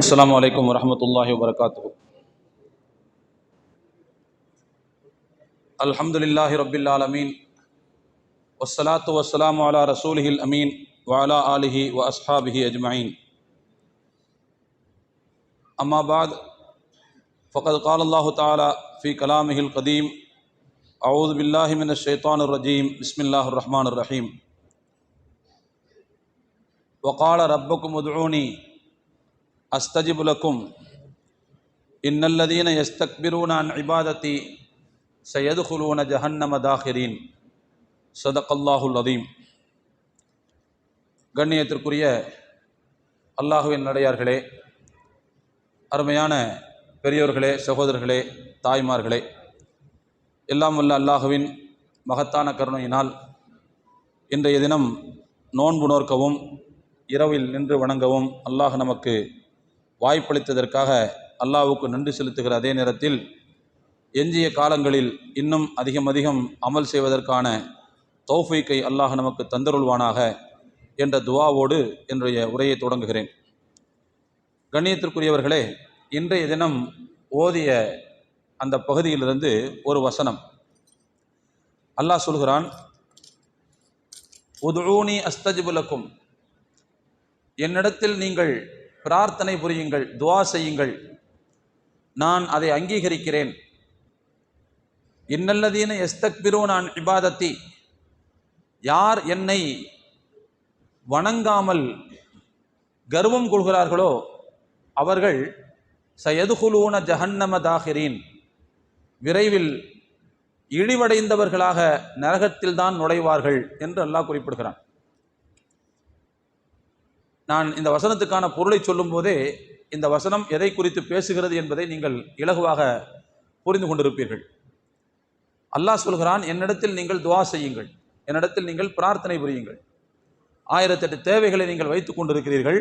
السلام عليكم ورحمة الله وبركاته. الحمد لله رب العالمين والصلاة والسلام على رسوله الأمين وعلى آله وأصحابه أجمعين. أما بعد فقد قال الله تعالى في كلامه القديم: أعوذ بالله من الشيطان الرجيم، بسم الله الرحمن الرحيم. وقال ربكم ادعوني أستجب لكم إن الذين يستكبرون عن عبادتي سيدخلون جهنم داخرين. صدق الله العظيم. கண்ணியத்திற்குரிய அல்லாஹுவின் நடிகார்களே, அருமையான பெரியோர்களே, சகோதரர்களே, தாய்மார்களே, எல்லாம் வல்ல அல்லாஹுவின் மகத்தான கருணையினால் இன்றைய தினம் நோன்பு நோற்கவும் இரவில் நின்று வணங்கவும் அல்லாஹ் நமக்கு வாய்ப்பளித்ததற்காக அல்லாஹ்வுக்கு நன்றி செலுத்துகிற அதே நேரத்தில் எஞ்சிய காலங்களில் இன்னும் அதிகம் அமல் செய்வதற்கான தௌஃபீக்கை அல்லாஹ் நமக்கு தந்தருள்வானாக என்ற துஆவோடு இன்றைய உரையை தொடங்குகிறேன். கண்ணியத்திற்குரியவர்களே, இன்றைய தினம் ஓதிய அந்த பகுதியிலிருந்து ஒரு வசனம். அல்லாஹ் சொல்கிறான், உதுஊனி அஸ்தஜிபு லக்கும், என்னிடத்தில் நீங்கள் பிரார்த்தனை புரியுங்கள், துஆ செய்யுங்கள், நான் அதை அங்கீகரிக்கிறேன். இன்னல்லதீன யஸ்தக்பிரூன அன் இபாதத்தி, யார் என்னை வணங்காமல் கர்வம் கொள்கிறார்களோ அவர்கள் சயதுகுலூன ஜஹன்னம தாஹிரீன், விரைவில் இழிவடைந்தவர்களாக நரகத்தில் தான் நுழைவார்கள் என்று அல்லாஹ் குறிப்பிடுகிறான். நான் இந்த வசனத்துக்கான பொருளை சொல்லும் போதே இந்த வசனம் எதை குறித்து பேசுகிறது என்பதை நீங்கள் இலகுவாக புரிந்து கொண்டிருப்பீர்கள். அல்லாஹ் சொல்கிறான், என்னிடத்தில் நீங்கள் துஆ செய்யுங்கள், என்னிடத்தில் நீங்கள் பிரார்த்தனை புரியுங்கள். 1008 தேவைகளை நீங்கள் வைத்துக் கொண்டிருக்கிறீர்கள்.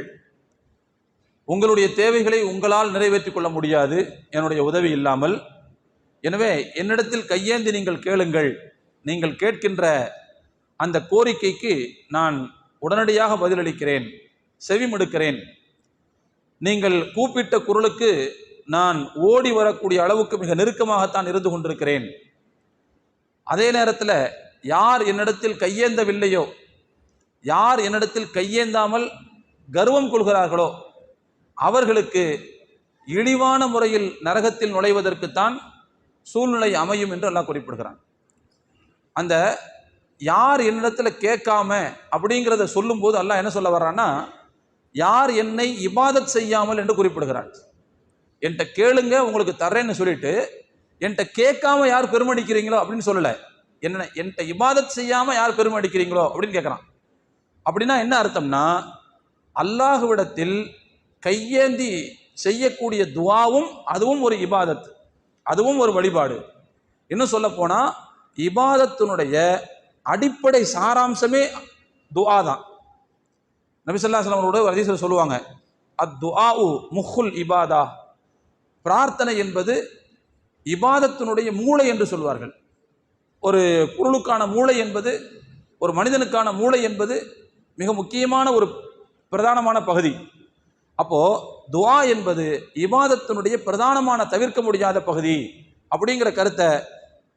உங்களுடைய தேவைகளை உங்களால் நிறைவேற்றிக் கொள்ள முடியாது என்னுடைய உதவி இல்லாமல். எனவே என்னிடத்தில் கையேந்தி நீங்கள் கேளுங்கள். நீங்கள் கேட்கின்ற அந்த கோரிக்கைக்கு நான் உடனடியாக பதிலளிக்கிறேன், செவிமடுக்கிறேன். நீங்கள் கூப்பிட்ட குரலுக்கு நான் ஓடி வரக்கூடிய அளவுக்கு மிக நெருக்கமாகத்தான் இருந்து கொண்டிருக்கிறேன். அதே நேரத்தில் யார் என்னிடத்தில் கையேந்தவில்லையோ, யார் என்னிடத்தில் கையேந்தாமல் கர்வம் கொள்கிறார்களோ அவர்களுக்கு இழிவான முறையில் நரகத்தில் நுழைவதற்குத்தான் சூழ்நிலை அமையும் என்று அல்லாஹ் குறிப்பிடுகிறான். அந்த யார் என்னிடத்தில் கேட்காம அப்படிங்கிறத சொல்லும்போது அல்லாஹ் என்ன சொல்ல வர்றான்னா, யார் என்னை இபாதத் செய்யாமல் என்று குறிப்பிடுகிறார். என்கிட்ட கேளுங்க உங்களுக்கு தர்றேன்னு சொல்லிட்டு என்கிட்ட கேட்காம யார் பெருமடிக்கிறீங்களோ அப்படின்னு சொல்லலை. என்கிட்ட இபாதத் செய்யாமல் யார் பெருமடிக்கிறீங்களோ அப்படின்னு கேட்குறான். அப்படின்னா என்ன அர்த்தம்னா, அல்லாஹ்விடத்தில் கையேந்தி செய்யக்கூடிய துஆவும் அதுவும் ஒரு இபாதத், அதுவும் ஒரு வழிபாடு. இன்னும் சொல்ல போனால் இபாதத்தினுடைய அடிப்படை சாராம்சமே துஆ தான். நபி ஸல்லல்லாஹு அலைஹி வஸல்லம் அவரோட ஹதீஸ்ல சொல்லுவாங்க, அத்துஆஉ முஹுல் இபாதா, பிரார்த்தனை என்பது இபாதத்தினுடைய மூளை என்று சொல்வார்கள். ஒரு பொருளுக்கான மூளை என்பது, ஒரு மனிதனுக்கான மூளை என்பது மிக முக்கியமான ஒரு பிரதானமான பகுதி. அப்போ துஆ என்பது இபாதத்தினுடைய பிரதானமான தவிர்க்க முடியாத பகுதி அப்படிங்கிற கருத்தை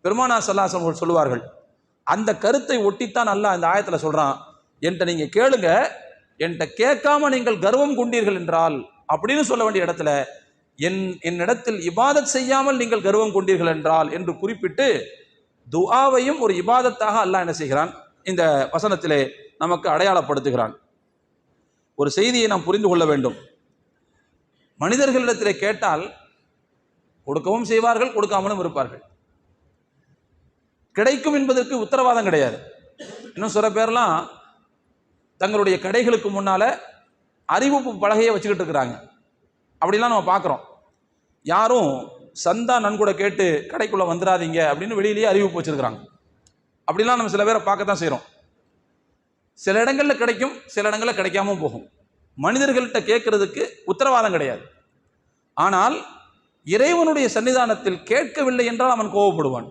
பெருமானார் ஸல்லல்லாஹு அலைஹி வஸல்லம் சொல்லுவார்கள். அந்த கருத்தை ஒட்டித்தான் அல்லாஹ் இந்த ஆயத்தில் சொல்றான், என்கிட்ட நீங்க கேளுங்க, என்கிட்ட கேட்காம நீங்கள் கர்வம் கொண்டீர்கள் என்றால் அப்படின்னு சொல்ல வேண்டிய இடத்துல என்னிடத்தில் இபாதத் செய்யாமல் நீங்கள் கர்வம் கொண்டீர்கள் என்றால் என்று குறிப்பிட்டு துஆவையும் ஒரு இபாதத்தாக அல்லாஹ் என்ன செய்கிறான், இந்த வசனத்திலே நமக்கு அடையாளப்படுத்துகிறான். ஒரு செய்தியை நாம் புரிந்து கொள்ள வேண்டும். மனிதர்களிடத்திலே கேட்டால் கொடுக்கவும் செய்வார்கள், கொடுக்காமலும் இருப்பார்கள். கிடைக்கும் என்பதற்கு உத்தரவாதம் கிடையாது. இன்னும் சில பேர்லாம் தங்களுடைய கடைகளுக்கு முன்னால அறிவிப்பு பலகையை வச்சுக்கிட்டு இருக்கிறாங்க. அப்படிலாம் நம்ம பார்க்குறோம். யாரும் சந்தா நன்கொடை கேட்டு கடைக்குள்ளே வந்துடாதீங்க அப்படின்னு வெளியிலேயே அறிவிப்பு வச்சுருக்கிறாங்க. அப்படிலாம் நம்ம சில பேரை பார்க்கத்தான் செய்கிறோம். சில இடங்களில் கிடைக்கும், சில இடங்களில் கிடைக்காமல் போகும். மனிதர்கள்ட்ட கேட்கறதுக்கு உத்தரவாதம் கிடையாது. ஆனால் இறைவனுடைய சன்னிதானத்தில் கேட்கவில்லை என்றால் அவன் கோவப்படுவான்.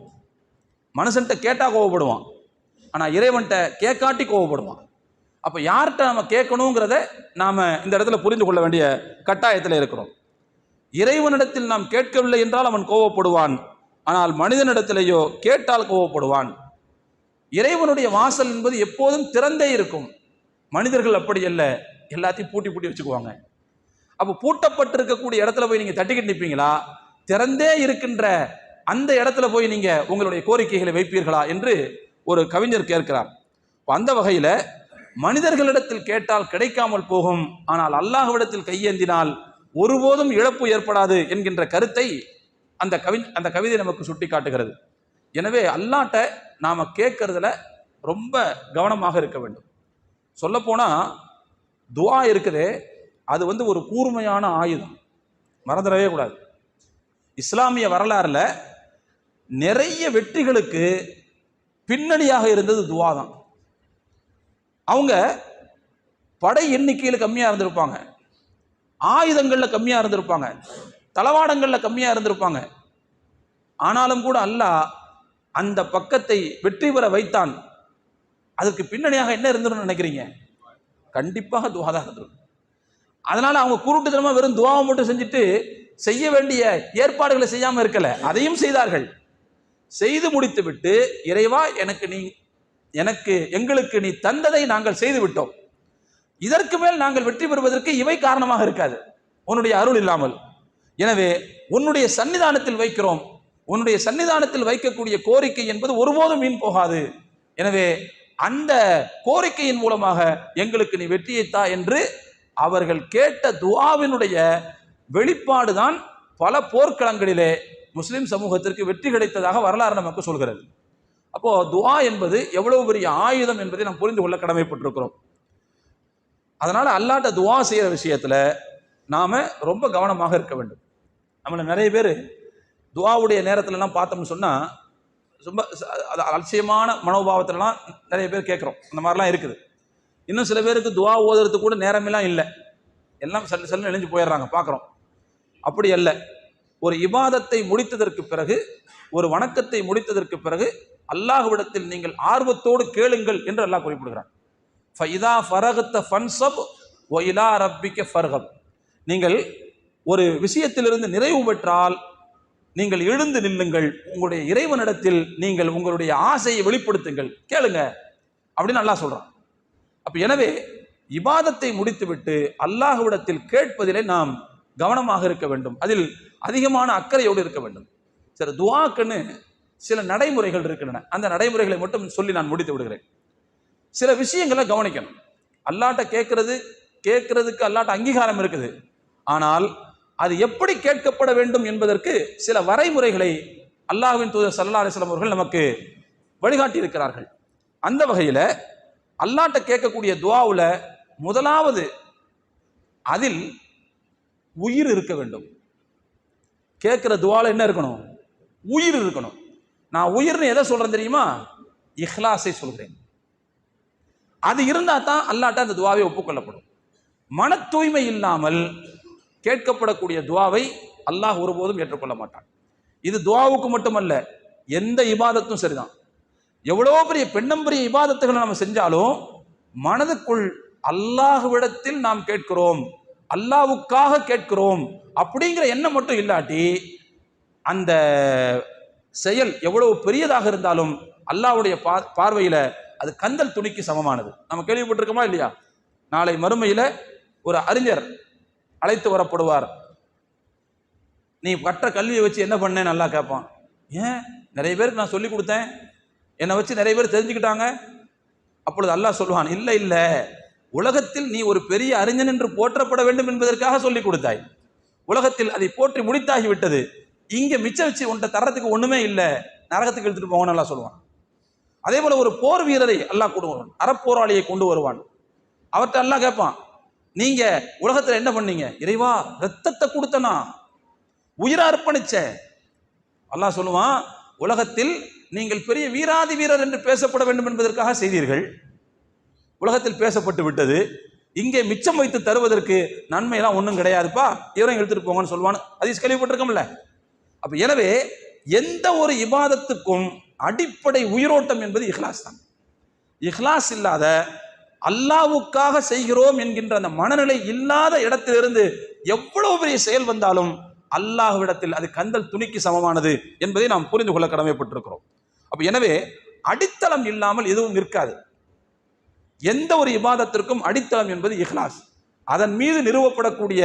மனுஷன்ட்ட கேட்டால் கோவப்படுவான், ஆனால் இறைவன்கிட்ட கேட்காட்டி கோவப்படுவான். அப்போ யார்கிட்ட நம்ம கேட்கணுங்கிறத நாம் இந்த இடத்துல புரிந்து கொள்ள வேண்டிய கட்டாயத்தில் இருக்கிறோம். இறைவனிடத்தில் நாம் கேட்கவில்லை என்றால் அவன் கோபப்படுவான், ஆனால் மனிதனிடத்திலேயோ கேட்டால் கோபப்படுவான். இறைவனுடைய வாசல் என்பது எப்போதும் திறந்தே இருக்கும். மனிதர்கள் அப்படி அல்ல, எல்லாத்தையும் பூட்டி பூட்டி வச்சுக்குவாங்க. அப்போ பூட்டப்பட்டிருக்கக்கூடிய இடத்துல போய் நீங்கள் தட்டிக்கிட்டு நிற்பீங்களா, திறந்தே இருக்கின்ற அந்த இடத்துல போய் நீங்கள் உங்களுடைய கோரிக்கைகளை வைப்பீர்களா என்று ஒரு கவிஞர் கேட்கிறார். அந்த வகையில் மனிதர்களிடத்தில் கேட்டால் கிடைக்காமல் போகும், ஆனால் அல்லாஹ்விடத்தில் கையேந்தினால் ஒருபோதும் இழப்பு ஏற்படாது என்கின்ற கருத்தை அந்த கவிதை நமக்கு சுட்டி காட்டுகிறது. எனவே அல்லாஹ்ட்ட நாம் கேட்கறதுல ரொம்ப கவனமாக இருக்க வேண்டும். சொல்லப்போனால் துஆ இருக்குதே, அது ஒரு கூர்மையான ஆயுதம், மறந்துடவே கூடாது. இஸ்லாமிய வரலாறுல நிறைய வெற்றிகளுக்கு பின்னணியாக இருந்தது துஆ தான். அவங்க படை எண்ணிக்கையில் கம்மியாக இருந்திருப்பாங்க, ஆயுதங்களில் கம்மியாக இருந்திருப்பாங்க, தளவாடங்களில் கம்மியாக இருந்திருப்பாங்க. ஆனாலும் கூட அல்லாஹ் அந்த பக்கத்தை வெற்றி பெற வைத்தான். அதுக்கு பின்னணியாக என்ன இருந்துன்னு நினைக்கிறீங்க? கண்டிப்பாக துஆ தான் இருந்திருக்கும். அதனால அவங்க குருட்டுத்தனமாக வெறும் துஆவை மட்டும் செஞ்சுட்டு செய்ய வேண்டிய ஏற்பாடுகளை செய்யாமல் இருக்கல, அதையும் செய்தார்கள். செய்து முடித்து விட்டு, இறைவா எங்களுக்கு நீ தந்ததை நாங்கள் செய்து விட்டோம், இதற்கு மேல் நாங்கள் வெற்றி பெறுவதற்கு இவை காரணமாக இருக்காது, உன்னுடைய அருள் இல்லாமல். எனவே உன்னுடைய சன்னிதானத்தில் வைக்கிறோம், உன்னுடைய சன்னிதானத்தில் வைக்கக்கூடிய கோரிக்கை என்பது ஒருபோதும் வீண் போகாது. எனவே அந்த கோரிக்கையின் மூலமாக எங்களுக்கு நீ வெற்றியைத்தா என்று அவர்கள் கேட்ட துஆவினுடைய வெளிப்பாடுதான் பல போர்க்களங்களிலே முஸ்லிம் சமூகத்திற்கு வெற்றி கிடைத்ததாக வரலாறு நமக்கு சொல்கிறது. அப்போ துஆ என்பது எவ்வளவு பெரிய ஆயுதம் என்பதை நாம் புரிந்து கொள்ள கடமைப்பட்டிருக்கிறோம். அதனால அல்லாஹ்ட்ட துஆ செய்கிற விஷயத்துல நாம ரொம்ப கவனமாக இருக்க வேண்டும். நம்மள நிறைய பேர் துஆவுடைய நேரத்துலலாம் பார்த்தோம்னு சொன்னா ரொம்ப அலட்சியமான மனோபாவத்திலலாம் நிறைய பேர் கேட்குறோம். அந்த மாதிரிலாம் இருக்குது. இன்னும் சில பேருக்கு துஆ ஓதுறதுக்கு கூட நேரமெல்லாம் இல்லை, எல்லாம் சல்லுன்னு எழுந்து போயிடுறாங்க, பார்க்குறோம். அப்படி அல்ல. ஒரு இபாதத்தை முடித்ததற்கு பிறகு, ஒரு வணக்கத்தை முடித்ததற்கு பிறகு அல்லாஹ்விடத்தில் நீங்கள் ஆர்வத்தோடு கேளுங்கள் என்று அல்லாஹ் குறிப்பிடுகிறான். ஃபஇதா ஃபரகத ஃபன்ஸப் வ இலா ரப்பிக ஃபர்கப். நீங்கள் ஒரு விஷயத்திலிருந்து நிறைவு பெற்றால் நீங்கள் எழுந்து நில்லுங்கள், உங்களுடைய இறைவனிடத்தில் நீங்கள் உங்களுடைய ஆசையை வெளிப்படுத்துங்கள், கேளுங்க அப்படின்னு அல்லாஹ் சொல்றான். அப்ப எனவே இபாதத்தை முடித்துவிட்டு அல்லாஹ்விடத்தில் கேட்பதிலே நாம் கவனமாக இருக்க வேண்டும், அதில் அதிகமான அக்கறையோடு இருக்க வேண்டும். சரி, துஆக்குன்னு சில நடைமுறைகள் இருக்கின்றன, அந்த நடைமுறைகளை மட்டும் சொல்லி நான் முடித்து விடுகிறேன். சில விஷயங்களை கவனிக்கணும். அல்லாஹ்ட்ட கேட்கறதுக்கு அல்லாஹ்ட்ட அங்கீகாரம் இருக்குது, ஆனால் அது எப்படி கேட்கப்பட வேண்டும் என்பதற்கு சில வரைமுறைகளை அல்லாஹ்வின் தூதர் ஸல்லல்லாஹு அலைஹி வஸல்லம் அவர்கள் நமக்கு வழிகாட்டி இருக்கிறார்கள். அந்த வகையில் அல்லாஹ்ட்ட கேட்கக்கூடிய துஆவுல முதலாவது அதில் உயிர் இருக்க வேண்டும். கேட்கிற துஆல என்ன இருக்கணும்? உயிர் இருக்கணும். நான் உயிர்னு எதை சொல்றேன் தெரியுமா? இஹ்லாஸை சொல்கிறேன். அது இருந்தா தான் அல்லாஹ்ட்ட அந்த துஆவை ஒப்புக்கொள்ளப்படும். மன தூய்மை இல்லாமல் கேட்கப்படக்கூடிய துஆவை அல்லாஹ் ஒருபோதும் ஏற்றுக்கொள்ள மாட்டான். இது துஆவுக்கு மட்டுமல்ல, எந்த இபாதத்தும் சரிதான். எவ்வளோ பெரிய பெரிய இபாதத்துகளை நம்ம செஞ்சாலும் மனதுக்குள் அல்லாஹ்விடத்தில் நாம் கேட்கிறோம், அல்லாஹ்வுக்காக கேட்கிறோம் அப்படிங்கிற எண்ணம் மட்டும் இல்லாட்டி அந்த செயல் எவ்வளவு பெரியதாக இருந்தாலும் அல்லாஹ்வுடைய பார்வையில் அது கந்தல் துணிக்கு சமமானது. நம்ம கேள்விப்பட்டிருக்கோமா இல்லையா? நாளை மறுமையில் ஒரு அறிஞர் அழைத்து வரப்படுவார். நீ கற்ற கல்வியை வச்சு என்ன பண்ணேன்னு நல்லா கேட்பான். ஏன்? நிறைய பேருக்கு நான் சொல்லி கொடுத்தேன், என்னை வச்சு நிறைய பேர் தெரிஞ்சுக்கிட்டாங்க. அப்பொழுது அல்லாஹ் சொல்லுவான், இல்லை இல்லை, உலகத்தில் நீ ஒரு பெரிய அறிஞன் என்று போற்றப்பட வேண்டும் என்பதற்காக சொல்லி கொடுத்தாய், உலகத்தில் அதை போற்றி முடித்தாகிவிட்டது, இங்கே மிச்சம் வச்சு உன்ட்ட தரத்துக்கு ஒண்ணுமே இல்லை, நரகத்துக்கு எடுத்துட்டு போவான்னு அல்லாஹ் சொல்லுவான். அதே போல ஒரு போர் வீரரை அல்லாஹ் கொண்டு வருவான், அறப்போராளியை கொண்டு வருவான். அவர்கிட்ட அல்லாஹ் கேட்பான், நீங்க உலகத்துல என்ன பண்ணீங்க? இறைவா, ரத்தத்தை கொடுத்தனா, உயிரை அர்ப்பணிச்ச. அல்லாஹ் சொல்லுவான், உலகத்தில் நீங்கள் பெரிய வீராதி வீரர் என்று பேசப்பட வேண்டும் என்பதற்காக செய்தீர்கள், உலகத்தில் பேசப்பட்டு விட்டது, இங்கே மிச்சம் வைத்து தருவதற்கு நன்மையெல்லாம் ஒன்றும் கிடையாதுப்பா, இவரையும் எடுத்துட்டு போங்கன்னு சொல்லுவான்னு ஹதீஸ் கேள்விப்பட்டிருக்கோம்ல. அப்ப எனவே எந்த ஒரு இபாதத்துக்கும் அடிப்படை உயிரோட்டம் என்பது இஹ்லாஸ் தான். இஹ்லாஸ் இல்லாத அல்லாஹ்வுக்காக செய்கிறோம் என்கின்ற அந்த மனநிலை இல்லாத இடத்திலிருந்து எவ்வளவு பெரிய செயல் வந்தாலும் அல்லாஹ்விடத்தில் அது கந்தல் துணிக்கு சமமானது என்பதை நாம் புரிந்து கொள்ள கடமைப்பட்டிருக்கிறோம். அப்ப எனவே அடித்தளம் இல்லாமல் எதுவும் நிற்காது. எந்த ஒரு இபாதத்திற்கும் அடித்தளம் என்பது இஹ்லாஸ். அதன் மீது நிறுவப்படக்கூடிய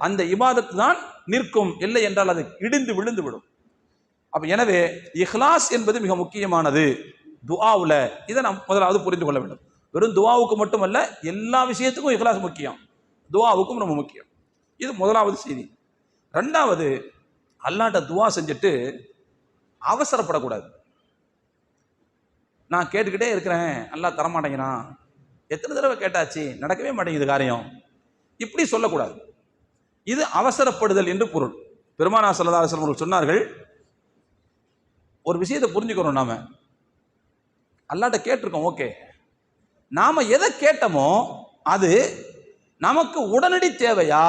அந்த இபாதத்து தான் நிற்கும், இல்லை என்றால் அது இடிந்து விழுந்து விடும். அப்ப எனவே இஹ்லாஸ் என்பது மிக முக்கியமானது துஆவுல. இதை நாம் முதலாவது புரிந்து கொள்ள வேண்டும். வெறும் துஆவுக்கு மட்டுமல்ல, எல்லா விஷயத்துக்கும் இஹ்லாஸ் முக்கியம், துஆவுக்கும் ரொம்ப முக்கியம். இது முதலாவது செய்தி. ரெண்டாவது, அல்லாஹ்ட்ட துஆ செஞ்சுட்டு அவசரப்படக்கூடாது. நான் கேட்டுக்கிட்டே இருக்கிறேன், அல்லாஹ் தரமாட்டேங்கிறான், எத்தனை தடவை கேட்டாச்சு, நடக்கவே மாட்டேங்குது காரியம், இப்படி சொல்லக்கூடாது. இது அவசரப்படுதல் என்று பொருள். பெருமானார் ஸல்லல்லாஹு அலைஹி வஸல்லம் அவர்கள் சொன்னார்கள், ஒரு விஷயத்தை புரிஞ்சுக்கிறோம், நாம அல்லாஹ்ட்ட கேட்டிருக்கோம், ஓகே, நாம எதை கேட்டோமோ அது நமக்கு உடனடி தேவையா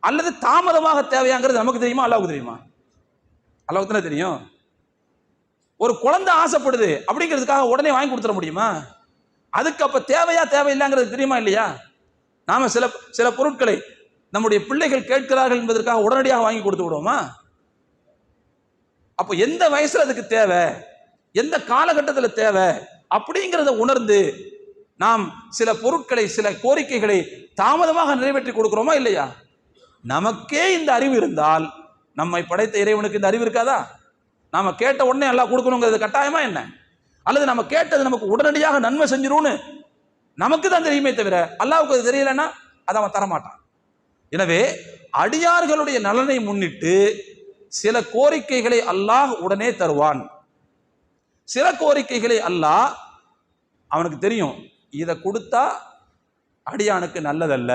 அல்லது தாமதமாக தேவையாங்கிறது நமக்கு தெரியுமா, அல்லாஹ்வுக்கு தெரியுமா? அல்லாஹ்வுக்கு தானே தெரியும். ஒரு குழந்தை ஆசைப்படுது அப்படிங்கிறதுக்காக உடனே வாங்கி கொடுத்துட முடியுமா? அதுக்கு அப்ப தேவையா தேவையில்லைங்கிறது தெரியுமா இல்லையா? நாம சில பொருட்களை நம்முடைய பிள்ளைகள் கேட்கிறார்கள் என்பதற்காக உடனடியாக வாங்கி கொடுத்து விடுவோமா? அப்போ எந்த வயசுல அதுக்கு தேவை, எந்த காலகட்டத்தில் தேவை அப்படிங்கிறத உணர்ந்து நாம் சில பொருட்களை, சில கோரிக்கைகளை தாமதமாக நிறைவேற்றி கொடுக்கிறோமா இல்லையா? நமக்கே இந்த அறிவு இருந்தால் நம்மை படைத்த இறைவனுக்கு இந்த அறிவு இருக்காதா? நாம கேட்ட உடனே எல்லாம் கொடுக்கணுங்கிறது கட்டாயமா என்ன? அல்லது நம்ம கேட்டது நமக்கு உடனடியாக நன்மை செஞ்சிரும்னு நமக்கு தான் தெரியுமே தவிர அல்லாஹ்வுக்கு அது தெரியலன்னா அதை அவன் தரமாட்டான். எனவே அடியார்களுடைய நலனை முன்னிட்டு சில கோரிக்கைகளை அல்லாஹ் உடனே தருவான். சில கோரிக்கைகளை அல்லாஹ், அவனுக்கு தெரியும் இதை கொடுத்தா அடியானுக்கு நல்லதல்ல,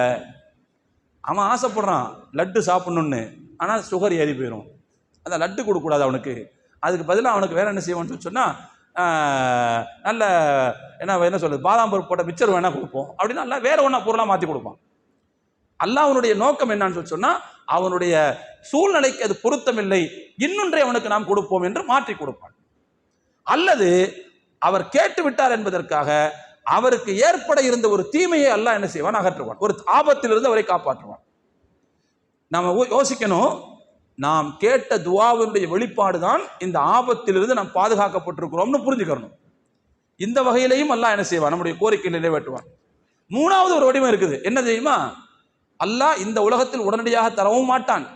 அவன் ஆசைப்படுறான் லட்டு சாப்பிடணும்னு, ஆனால் சுகர் ஏறி போயிடும், அந்த லட்டு கொடுக்கக்கூடாது அவனுக்கு. அதுக்கு பதிலாக அவனுக்கு வேற என்ன செய்வான்னு சொன்னா, நல்ல என்ன சொல்றது, பாதாம் பருப்பு போட்ட மிச்சர் வேணா கொடுப்போம் அப்படின்னா நல்லா வேற ஒன்றா பொருளாக மாற்றி கொடுப்பான். அல்லாஹ் அவனுடைய நோக்கம் என்னன்னு சொன்னா, அவனுடைய சூழ்நிலைக்கு அது பொருத்தமில்லை, இன்னொன்றை அவனுக்கு நாம் கொடுப்போம் என்று மாற்றி கொடுப்பான். அல்லது அவர் கேட்டு விட்டார் என்பதற்காக அவருக்கு ஏற்பட இருந்த ஒரு தீமையை அல்லாஹ் என்ன செய்வான், அகற்றுவான். ஒரு ஆபத்திலிருந்து அவரை காப்பாற்றுவான். நாம யோசிக்கணும், நாம் கேட்ட துஆவினுடைய வெளிப்பாடு தான் இந்த ஆபத்திலிருந்து நாம் பாதுகாக்கப்பட்டிருக்கிறோம்னு புரிஞ்சுக்கணும். இந்த வகையிலையும் அல்லாஹ் என்ன செய்வான், நம்முடைய கோரிக்கை நிறைவேற்றுவான். மூணாவது ஒரு வடிவம் இருக்குது, என்ன தெரியுமா? அல்லாஹ் இந்த உலகத்தில் உடனடியாக தரவும் மாட்டான்.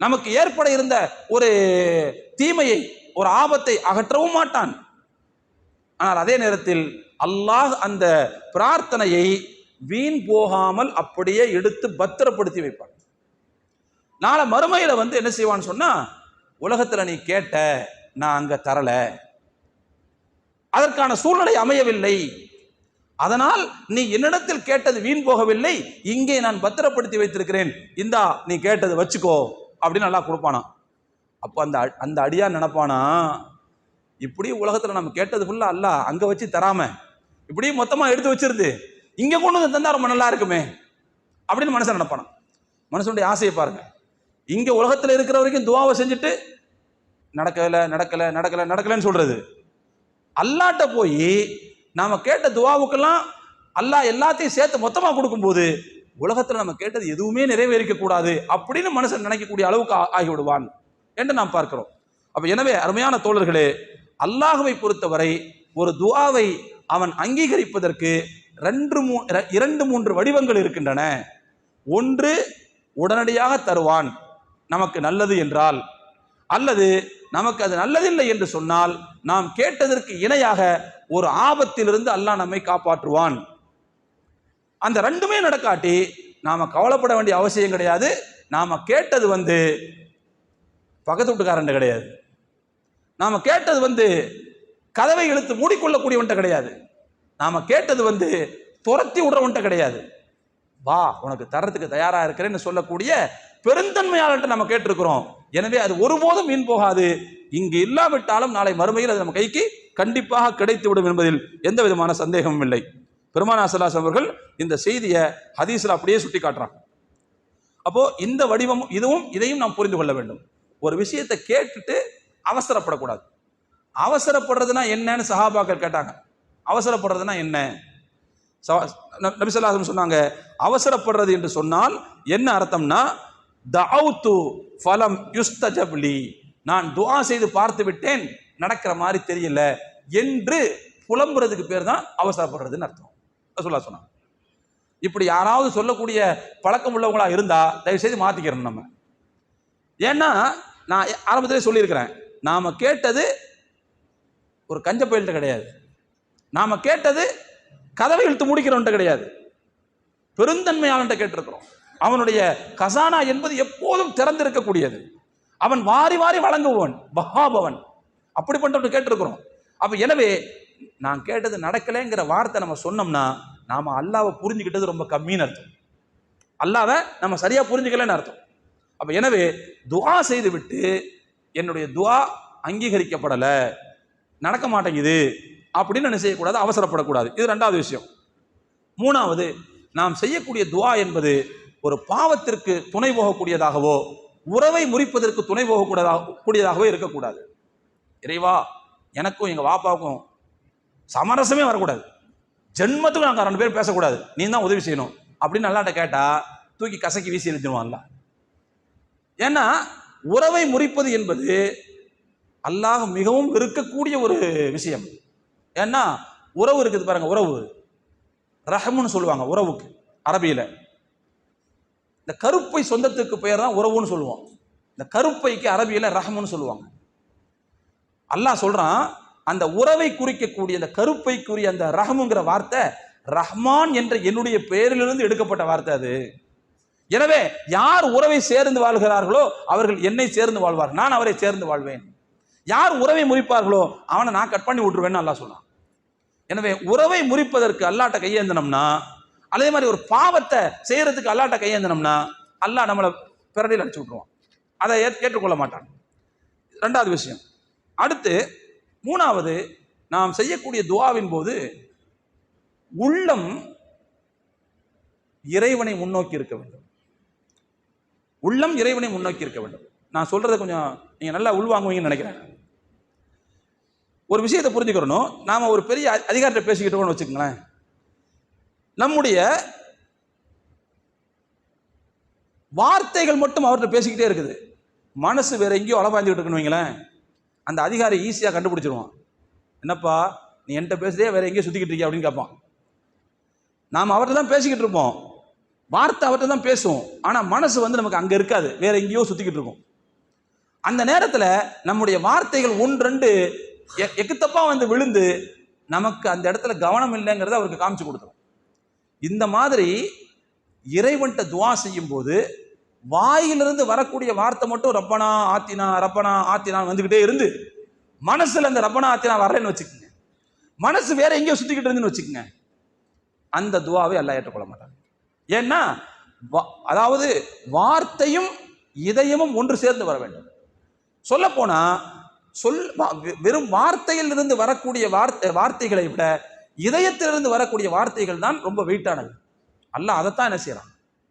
நமக்கு ஏற்பட இருந்த ஒரு தீமையை, ஒரு ஆபத்தை அகற்றவும் மாட்டான். ஆனால் அதே நேரத்தில் அல்லாஹ் அந்த பிரார்த்தனையை வீண் போகாமல் அப்படியே எடுத்து பத்திரப்படுத்தி வைப்பான். நாளை மறுமையில என்ன செய்வான்னு சொன்னா, உலகத்துல நீ கேட்ட, நான் அங்க தரல, அதற்கான சூழ்நிலை அமையவில்லை, அதனால் நீ என்னிடத்தில் கேட்டது வீண் போகவில்லை, இங்கே நான் பத்திரப்படுத்தி வைத்திருக்கிறேன், இந்தா நீ கேட்டது வச்சுக்கோ அப்படின்னு நல்லா கொடுப்பானா. அப்போ அந்த அடியான் நினைப்பானா, இப்படி உலகத்துல நம்ம கேட்டது ஃபுல்லா அல்லாஹ் அங்க வச்சு தராம இப்படி மொத்தமா எடுத்து வச்சிருந்து இங்க கொண்டு வந்து தந்தா ரொம்ப நல்லா இருக்குமே அப்படின்னு மனுஷன் நினைப்பானா. மனுஷனுடைய ஆசையை பாருங்க. இங்க உலகத்துல இருக்கிற வரைக்கும் துஆவை செஞ்சுட்டு நடக்கல நடக்கல நடக்கல நடக்கலன்னு சொல்றது, அல்லாஹ்ட்ட போய் நாம கேட்ட துஆவுக்கெல்லாம் அல்லாஹ் எல்லாத்தையும் சேர்த்து மொத்தமா கொடுக்கும்போது உலகத்துல நம்ம கேட்டது எதுவுமே நிறைவேறிக்க கூடாது அப்படின்னு மனுஷன் நினைக்கக்கூடிய அளவுக்கு ஆகிவிடுவான் என்று நாம் பார்க்கிறோம். அப்ப எனவே அருமையான தோழர்களே, அல்லாஹ்வை பொறுத்தவரை ஒரு துஆவை அவன் அங்கீகரிப்பதற்கு 2-3 வடிவங்கள் இருக்கின்றன. ஒன்று, உடனடியாக தருவான் நமக்கு நல்லது என்றால், அல்லது நமக்கு அது நல்லதில்லை என்று சொன்னால் நாம் கேட்டதற்கு இணையாக ஒரு ஆபத்திலிருந்து அல்லாஹ் நம்மை காப்பாற்றுவான். அந்த ரெண்டுமே நடக்காட்டி நாம கவலைப்பட வேண்டிய அவசியம் கிடையாது. நாம கேட்டது பக்கத்து வீட்டுக்காரன் கிடையாது, நாம கேட்டது கதவை இழுத்து மூடிக்கொள்ளக்கூடியவன்ட்ட கிடையாது, நாம கேட்டது துரத்தி விடுறவன்ட்ட கிடையாது, வா உனக்கு தரத்துக்கு தயாரா இருக்கிறேன்னு சொல்லக்கூடிய பெருந்தன்மையாளர்கிட்ட நம்ம கேட்டிருக்கிறோம். எனவே அது ஒருபோதும் வீண் போகாது. இங்கு இல்லாவிட்டாலும் நாளை மறுமையில் அது நம்ம கைக்கு கண்டிப்பாக கிடைத்துவிடும் என்பதில் எந்த விதமான சந்தேகமும் இல்லை. பெருமானார் ஸல்லல்லாஹு அலைஹி அவர்கள் இந்த செய்தியை ஹதீஸ்ல அப்படியே சுட்டி காட்டுறாங்க. அப்போ இந்த வடிவம் இதையும் நாம் புரிந்து கொள்ள வேண்டும். ஒரு விஷயத்தை கேட்டுட்டு அவசரப்படக்கூடாது. அவசரப்படுறதுனா என்னன்னு சஹாபாக்கள் கேட்டாங்க. அவசரப்படுறதுனா என்ன? நபி ஸல்லல்லாஹு அலைஹி வஸல்லம் சொன்னாங்க, அவசரப்படுறது என்று சொன்னால் என்ன அர்த்தம்னா, தஅவுது ஃபலம் யுஸ்தஜப் லி, நான் துஆ செய்து பார்த்து விட்டேன் நடக்கிற மாதிரி தெரியல என்று புலம்புறதுக்கு பேர் தான் அவசரப்படுறதுன்னு அர்த்தம். ரசூலுல்லாஹ் சொன்னாங்க. இப்படி யாராவது சொல்லக்கூடிய பழக்கம் உள்ளவங்களா இருந்தா தயவு செய்து மாத்திக்கிறோம் நம்ம. ஏன்னா நான் ஆரம்பத்திலே சொல்லியிருக்கிறேன், நாம கேட்டது ஒரு கஞ்ச பயில்கிட்ட கிடையாது, நாம கேட்டது கதவை இழுத்து முடிக்கிறவன்ட்ட கிடையாது, பெருந்தன்மையாளன்ட்ட கேட்டிருக்கிறோம். அவனுடைய கசானா என்பது எப்போதும் திறந்திருக்கக்கூடியது, அவன் வாரி வாரி வழங்குவன், வஹாபவன், அப்படிப்பட்ட கேட்டிருக்கிறோம். அப்ப எனவே நான் கேட்டது நடக்கலைங்கிற வார்த்தை நம்ம சொன்னோம்னா நாம அல்லாவை புரிஞ்சுக்கிட்டது ரொம்ப கம்மின்னு அர்த்தம், அல்லாவை நம்ம சரியா புரிஞ்சுக்கலன்னு அர்த்தம். அப்ப எனவே துஆ செய்து விட்டு என்னுடைய துஆ அங்கீகரிக்கப்படலை, நடக்க மாட்டேங்குது அப்படின்னு என்ன செய்யக்கூடாது, அவசரப்படக்கூடாது. இது ரெண்டாவது விஷயம். மூணாவது, நாம் செய்யக்கூடிய துஆ என்பது ஒரு பாவத்திற்கு துணை போகக்கூடியதாகவோ உறவை முறிப்பதற்கு துணை போகக்கூடியதாகவோ இருக்கக்கூடாது. இறைவா எனக்கும் எங்க வாப்பாவுக்கும் சமரசமே வரக்கூடாது, ஜென்மத்துக்கும் நாங்கள் 2 பேரும் பேசக்கூடாது, நீ தான் உதவி செய்யணும் அப்படின்னு அல்லாஹ்ட்ட கேட்டா தூக்கி கசக்கி வீசி எரிஞ்சிருவான் அல்லாஹ். ஏன்னா உறவை முறிப்பது என்பது அல்லாஹ் மிகவும் வெறுக்கக்கூடிய ஒரு விஷயம். ஏன்னா உறவு இருக்குது பாருங்க, உறவு ரஹம்னு சொல்லுவாங்க உறவுக்கு அரபியில. இந்த கருப்பை சொந்தத்துக்கு பெயர் தான் உறவுன்னு சொல்லுவோம், இந்த கருப்பைக்கு அரபியில ரஹம்னு சொல்லுவாங்க. அல்லாஹ் சொல்றான், அந்த உறவை குறிக்கக்கூடிய அந்த கருப்பைக்குரிய அந்த ரஹமுங்கிற வார்த்தை ரஹ்மான் என்ற என்னுடைய பெயரிலிருந்து எடுக்கப்பட்ட வார்த்தை அது. எனவே யார் உறவை சேர்ந்து வாழ்கிறார்களோ அவர்கள் என்னை சேர்ந்து வாழ்வார், நான் அவரை சேர்ந்து வாழ்வேன். யார் உறவை முறிப்பார்களோ அவனை நான் கட் பண்ணி விட்டுருவேன்னு அல்லாஹ் சொன்னான். எனவே உறவை முறிப்பதற்கு அல்லாஹ்ட்ட கையேந்தனம்னா, அதே மாதிரி ஒரு பாவத்தை செய்யறதுக்கு அல்லாஹ்ட்ட கையேந்தனம்னா அல்லாஹ் நம்மளை பிறடியில் அடிச்சு விட்டுருவான், அதை ஏற்றுக்கொள்ள மாட்டான். ரெண்டாவது விஷயம். அடுத்து மூணாவது, நாம் செய்யக்கூடிய துஆவின் போது உள்ளம் இறைவனை முன்னோக்கி இருக்க வேண்டும், உள்ளம் இறைவனை முன்னோக்கி இருக்க வேண்டும். நான் சொல்றதை கொஞ்சம் நீங்க நல்லா உள்வாங்குவீங்கன்னு நினைக்கிறேன். ஒரு விஷயத்தை புரிஞ்சுக்கிறணும், நாம ஒரு பெரிய அதிகாரத்தை பேசிக்கிட்டோம்னு வச்சுக்கோங்களேன், நம்முடைய வார்த்தைகள் மட்டும் அவர்கிட்ட பேசிக்கிட்டே இருக்குது, மனசு வேற எங்கேயோ அலபாஞ்சுக்கிட்டு இருக்குன்னு வைங்களேன், அந்த அதிகாரி ஈஸியாக கண்டுபிடிச்சிருவான். என்னப்பா நீ என்கிட்ட பேசுறதே வேற எங்கேயோ சுத்திக்கிட்டு இருக்கியா அப்படின்னு கேட்பான். நாம் அவர்கிட்ட தான் பேசிக்கிட்டு இருப்போம், வார்த்தை அவர்கிட்ட தான் பேசுவோம், ஆனால் மனசு வந்து நமக்கு அங்கே இருக்காது, வேற எங்கேயோ சுத்திக்கிட்டு இருக்கும். அந்த நேரத்தில் நம்முடைய வார்த்தைகள் ஒன்று ரெண்டு எக்குத்தப்பா வந்து விழுந்து நமக்கு அந்த இடத்துல கவனம் இல்லைங்கிறத அவருக்கு காமிச்சு கொடுத்துரும். இந்த மாதிரி இறைவன்கிட்ட துஆ செய்யும் போது வாயிலிருந்து வரக்கூடிய வார்த்தை மட்டும் ரப்பனா ஆத்தினா ரப்பனா ஆத்தினா வந்துகிட்டே இருந்து மனசுல அந்த ரப்பனா ஆத்தினா வரலன்னு வச்சுக்கோங்க, மனசு வேற எங்கேயோ சுத்திக்கிட்டு இருந்துன்னு வச்சுக்கோங்க, அந்த துஆவை அல்லாஹ் ஏற்றுக்கொள்ள மாட்டாங்க. ஏன்னா அதாவது வார்த்தையும் இதயமும் ஒன்று சேர்ந்து வர வேண்டும். சொல்ல போனா வெறும் வார்த்தையில் இருந்து வரக்கூடிய வார்த்தைகளை விட இதயத்திலிருந்து வரக்கூடிய வார்த்தைகள் தான் ரொம்ப வெயிட்டானது. அல்லாஹ் அதைத்தான் என்ன செய்யறான்,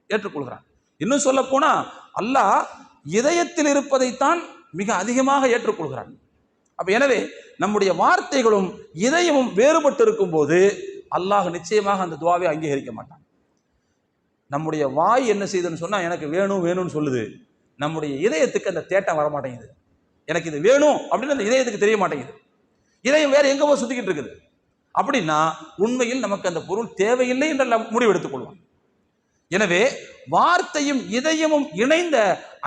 ஏற்றுக்கொள்கிறான். இன்னும் சொல்ல போனா அல்லாஹ் இதயத்தில் இருப்பதைத்தான் மிக அதிகமாக ஏற்றுக்கொள்கிறான். அப்ப எனவே நம்முடைய வார்த்தைகளும் இதயமும் வேறுபட்டு இருக்கும் போது அல்லாஹ் நிச்சயமாக அந்த துஆவை அங்கீகரிக்க மாட்டான். நம்முடைய வாய் என்ன செய்யுதுன்னு சொன்னா எனக்கு வேணும் வேணும்னு சொல்லுது, நம்முடைய இதயத்துக்கு அந்த தேட்டம் வர மாட்டேங்குது, எனக்கு இது வேணும் அப்படின்னு அந்த இதயத்துக்கு தெரிய மாட்டேங்குது, இதயம் வேற எங்கவோ சுத்திக்கிட்டு இருக்குது. அப்படின்னா உண்மையில் நமக்கு அந்த பொருள் தேவையில்லை என்ற முடிவு எடுத்துக் கொள்வோம். எனவே வார்த்தையும் இதயமும் இணைந்த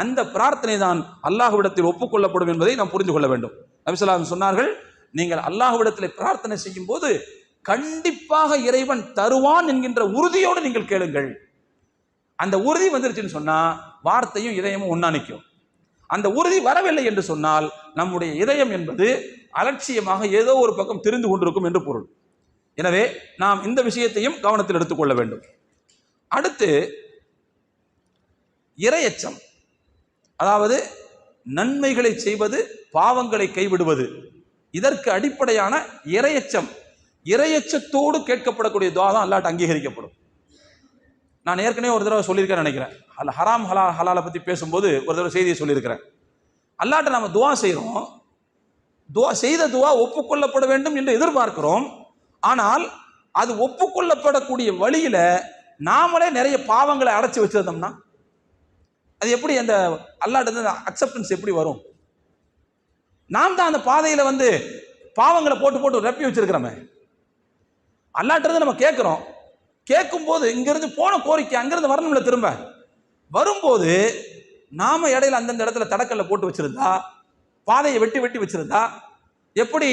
அந்த பிரார்த்தனை தான் அல்லாஹ்விடத்தில் ஒப்புக்கொள்ளப்படும் என்பதை நாம் புரிந்து கொள்ள வேண்டும். நபி ஸல்லல்லாஹு அலைஹி வஸல்லம் சொன்னார்கள், நீங்கள் அல்லாஹ்விடத்தில் பிரார்த்தனை செய்யும் போது கண்டிப்பாக இறைவன் தருவான் என்கின்ற உறுதியோடு நீங்கள் கேளுங்கள். அந்த உறுதி வந்துருச்சுன்னு சொன்னா வார்த்தையும் இதயமும் ஒண்ணா நிற்கும். அந்த உறுதி வரவில்லை என்று சொன்னால் நம்முடைய இதயம் என்பது அலட்சியமாக ஏதோ ஒரு பக்கம் திரிந்து கொண்டிருக்கும் என்று பொருள். எனவே நாம் இந்த விஷயத்தையும் கவனத்தில் எடுத்துக்கொள்ள வேண்டும். அடுத்து இறையச்சம், அதாவது நன்மைகளை செய்வது பாவங்களை கைவிடுவது, இதற்கு அடிப்படையான இறையச்சம். இறையச்சத்தோடு கேட்கப்படக்கூடிய துஆ தான் அல்லாஹ்ட்ட அங்கீகரிக்கப்படும். நான் ஏற்கனவே ஒரு தடவை சொல்லியிருக்கேன் நினைக்கிறேன், அல்ல ஹராம் ஹலாலை பற்றி பேசும்போது ஒரு தடவை செய்தியை சொல்லியிருக்கிறேன். அல்லாஹ்ட்ட நம்ம துஆ செய்கிறோம், செய்த துஆ ஒப்புக்கொள்ளப்பட வேண்டும் என்று எதிர்பார்க்கிறோம். ஆனால் அது ஒப்புக்கொள்ளப்படக்கூடிய வழியில நாமளே நிறைய பாவங்களை அடைச்சி வச்சிருந்தோம்னா அது எப்படி அந்த அல்லாஹ்ட்ட அக்செப்டன்ஸ் எப்படி வரும்? நாம் தான் அந்த பாதையில வந்து பாவங்களை போட்டு போட்டு ரப்பி வச்சிருக்கிறோமே. அல்லாஹ்ட்ட நம்ம கேட்கிறோம், கேட்கும் போது இங்கிருந்து போன கோரிக்கை அங்கிருந்து வரணும்ல, திரும்ப வரும்போது நாம இடையில அந்தந்த இடத்துல தடக்கல்ல போட்டு வச்சிருந்தா, பாதையை வெட்டி வெட்டி வச்சிருந்தா எப்படி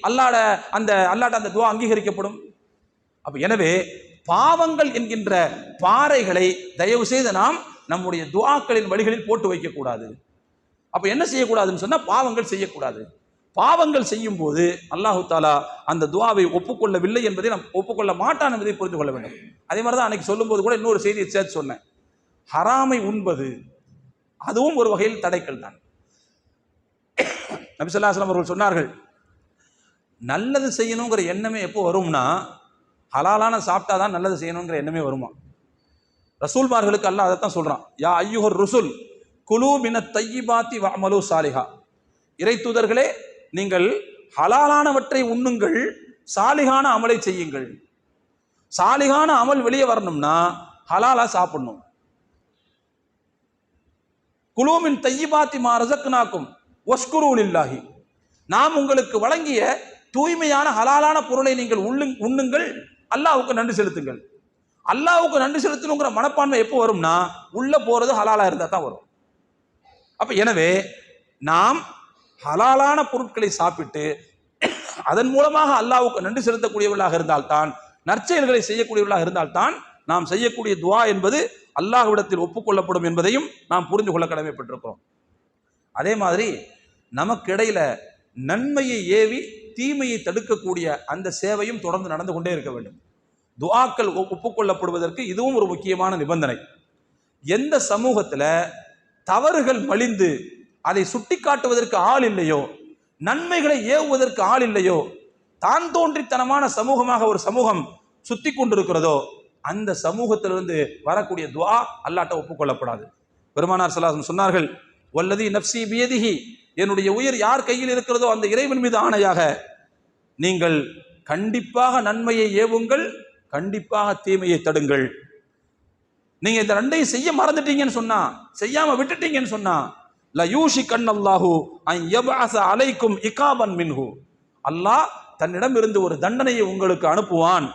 அல்லாஹ்ட்ட அந்த துஆ அங்கீகரிக்கப்படும்? அப்ப எனவே பாவங்கள் என்கின்ற பாறைகளை தயவு செய்து நாம் நம்முடைய துஆக்களின் வழிகளில் போட்டு வைக்க கூடாது. அப்ப என்ன செய்யக்கூடாதுன்னு சொன்னா பாவங்கள் செய்யக்கூடாது. பாவங்கள் செய்யும் போது அல்லாஹு தாலா அந்த துஆவை ஒப்புக்கொள்ளவில்லை என்பதை நாம் ஒப்புக்கொள்ள மாட்டான் என்பதை புரிந்து கொள்ள வேண்டும். அதே மாதிரி தான் அன்னைக்கு சொல்லும் போது கூட இன்னொரு செய்தியை சேர்த்து சொன்னேன். ஹராமை உண்பது அதுவும் ஒரு வகையில் தடைக்கல் தான். நபி ஸல்லல்லாஹு அலைஹி வஸல்லம் அவர்கள் சொன்னார்கள், நல்லது செய்யணுங்கிற எண்ணமே எப்போ வரும்னா ஹலாலான சாப்பிட்டாதான் நல்லது செய்யணுங்கிற எண்ணமே வருமா. ரசூல்மார்களுக்கு அல்லாஹ் அதைத்தான் சொல்றான், யா ஐயுஹர் ருசுல் குலூ மினத் தய்யிபாத்தி வஅமலு சாலிஹா. இறை தூதர்களே, நீங்கள் ஹலாலானவற்றை உண்ணுங்கள், சாலிகான அமலை செய்யுங்கள். சாலிகான அமல் வெளியே வரணும்னா ஹலாலா சாப்பிடணும். குலூ மின் தய்யிபாத்தி மா ரஸக்னாக்கும் வஷ்குரு லில்லாஹி. நாம் உங்களுக்கு வழங்கிய தூய்மையான ஹலாலான பொருளை நீங்கள் உண்ணுங்கள், அல்லாஹ்வுக்கு நன்றி செலுத்துங்கள். அல்லாஹ்வுக்கு நன்றி செலுத்தணுங்கிற மனப்பான்மை எப்போ வரும்னா உள்ள போறது ஹலாலா இருந்தா தான் வரும். அப்ப எனவே நாம் ஹலாலான பொருட்களை சாப்பிட்டு அதன் மூலமாக அல்லாஹ்வுக்கு நன்றி செலுத்தக்கூடியவர்களாக இருந்தால்தான், நற்செயல்களை செய்யக்கூடியவர்களாக இருந்தால்தான் நாம் செய்யக்கூடிய துஆ என்பது அல்லாஹ்விடத்தில் ஒப்புக்கொள்ளப்படும் என்பதையும் நாம் புரிந்து கொள்ள கடமைப்பட்டிருக்கிறோம். அதே மாதிரி நமக்கு இடையில நன்மையை ஏவி தீமையை தடுக்கக்கூடிய அந்த சேவையும் தொடர்ந்து நடந்து கொண்டே இருக்க வேண்டும். துஆக்கள் ஒப்புக்கொள்ளப்படுவதற்கு இதுவும் ஒரு முக்கியமான நிபந்தனை. எந்த சமூகத்துல தவறுகள் மலிந்து அதை சுட்டி காட்டுவதற்கு ஆள் இல்லையோ, நன்மைகளை ஏவுவதற்கு ஆள் இல்லையோ, தான் தோன்றித்தனமான சமூகமாக ஒரு சமூகம் சுத்தி கொண்டிருக்கிறதோ அந்த சமூகத்திலிருந்து வரக்கூடிய துஆ அல்லாஹ்ட்ட ஒப்புக்கொள்ளப்படாது. பெருமானார் ஸல்லல்லாஹு அலைஹி வஸல்லம் சொன்னார்கள், வல்லதி நஃப்ஸி பியதிஹி, என்னுடைய உயிர் யார் கையில் இருக்கிறதோ அந்த இறைவன் மீது ஆணையாக, நீங்கள் கண்டிப்பாக நன்மையை ஏவுங்கள், கண்டிப்பாக தீமையை தடுங்கள். நீங்க இந்த ரெண்டையும் செய்ய மறந்துட்டீங்கன்னு சொன்னா, செய்யாம விட்டுட்டீங்கன்னு சொன்னா, ல யூஷிகன்னல்லாஹு அன் யபஅஸ அலைக்கும் இகாபன் மின்ஹு, அல்லாஹ் தன்னிடம் இருந்து ஒரு தண்டனையை உங்களுக்கு அனுப்புவான்.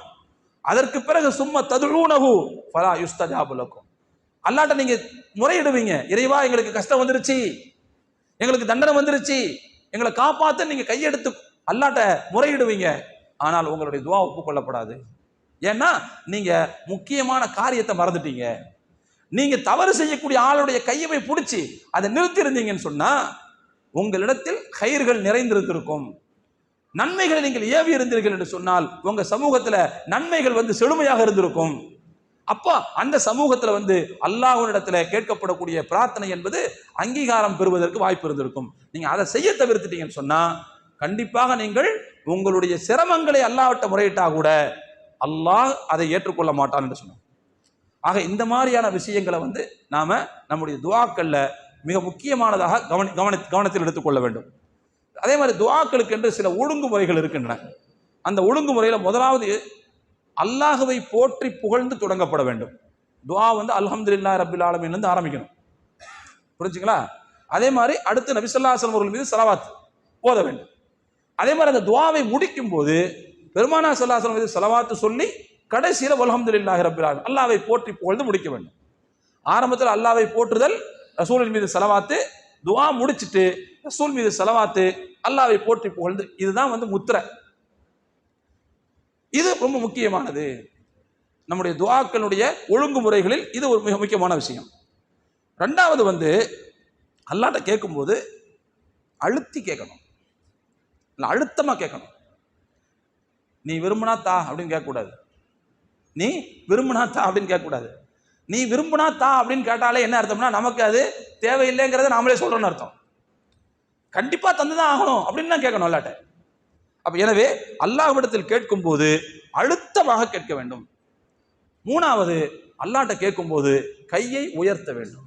அதற்கு பிறகு சும்ம ததுஊனஹு ஃபலா யுஸ்தஜாபு லக்கும், அல்லாஹ்ட்ட நீங்க முறையிடுவீங்க, இறைவா எங்களுக்கு கஷ்டம் வந்துருச்சு, எங்களுக்கு தண்டனை வந்துருச்சு, எங்களை காப்பாத்த நீங்க கையெடுத்து அல்லாஹ்ட்ட முறையிடுவீங்க. ஆனால் உங்களுடைய துஆ ஒப்புக்கொள்ளப்படாது. ஏன்னா நீங்க முக்கியமான காரியத்தை மறந்துட்டீங்க. நீங்க தவறு செய்யக்கூடிய ஆளுடைய கையை பிடிச்சி அதை நிறுத்தி இருந்தீங்கன்னு சொன்னா உங்களிடத்தில் கயிர்கள் நிறைந்திருந்திருக்கும். நன்மைகளை நீங்கள் ஏவி இருந்தீர்கள் என்று சொன்னால் உங்க சமூகத்துல நன்மைகள் வந்து செழுமையாக இருந்திருக்கும். அப்ப அந்த சமூகத்துல வந்து அல்லாஹ்விடத்துல கேட்கப்படக்கூடிய பிரார்த்தனை என்பது அங்கீகாரம் பெறுவதற்கு வாய்ப்பு இருந்திருக்கும். நீங்க அதை செய்ய தவிர்த்துட்டீங்கன்னு சொன்னா கண்டிப்பாக நீங்கள் உங்களுடைய சிரமங்களை அல்லாஹ்விட்ட முறையிட்டா கூட அல்லாஹ் அதை ஏற்றுக்கொள்ள மாட்டான் என்று சொன்னார். ஆக இந்த மாதிரியான விஷயங்களை வந்து நாம நம்முடைய துஆக்கள்ல மிக முக்கியமானதாக கவனத்தில் எடுத்துக்கொள்ள வேண்டும். அதே மாதிரி துஆக்களுக்கு என்று சில ஒழுங்குமுறைகள் இருக்கின்றன. அந்த ஒழுங்குமுறையில முதலாவது அல்லாஹ்வை போற்றி புகழ்ந்து தொடங்கப்பட வேண்டும். துஆ வந்து அல்ஹம்துலில்லாஹி ரப்பில் ஆலமீன் இருந்து ஆரம்பிக்கணும். புரிஞ்சுங்களா? அதே மாதிரி அடுத்து நபி ஸல்லல்லாஹு அலைஹி வஸல்லம் அவர்கள் மீது ஸலவாத் ஓத வேண்டும். அதே மாதிரி அந்த துஆவை முடிக்கும் போது பெருமானார் ஸல்லல்லாஹு அலைஹி வஸல்லம் மீது ஸலவாத் சொல்லி கடைசியில் அல்ஹம்துலில்லாஹி ரப்பில் ஆலமீன் அல்லாஹ்வை போற்றி புகழ்ந்து முடிக்க வேண்டும். ஆரம்பத்தில் அல்லாஹ்வை போற்றுதல், ரசூலின் மீது ஸலவாத், துஆ முடிச்சிட்டு ரசூல் மீது ஸலவாத், அல்லாஹ்வை போற்றி புகழ்ந்து, இதுதான் வந்து முத்திரை. இது ரொம்ப முக்கியமானது. நம்முடைய துஆக்களுடைய ஒழுங்குமுறைகளில் இது ஒரு மிக முக்கியமான விஷயம். ரெண்டாவது வந்து அல்லாஹ்ட்ட கேட்கும்போது அழுத்தி கேட்கணும், இல்லை அழுத்தமாக கேட்கணும். நீ விரும்பினா தா அப்படின்னு கேட்கக்கூடாது. நீ விரும்பினா தா அப்படின்னு கேட்கக்கூடாது. நீ விரும்பினா தா அப்படின்னு கேட்டாலே என்ன அர்த்தம்னா நமக்கு அது தேவையில்லைங்கிறத நாமளே சொல்றோம்னு அர்த்தம். கண்டிப்பா தந்துதான் ஆகணும் அப்படின்னு தான் கேட்கணும் அல்லாஹ்ட்ட. அப்ப எனவே அல்லாஹ்விடத்தில் கேட்கும் போது அழுத்தமாக கேட்க வேண்டும். மூணாவது அல்லாஹ்ட்ட கேட்கும் போது கையை உயர்த்த வேண்டும்.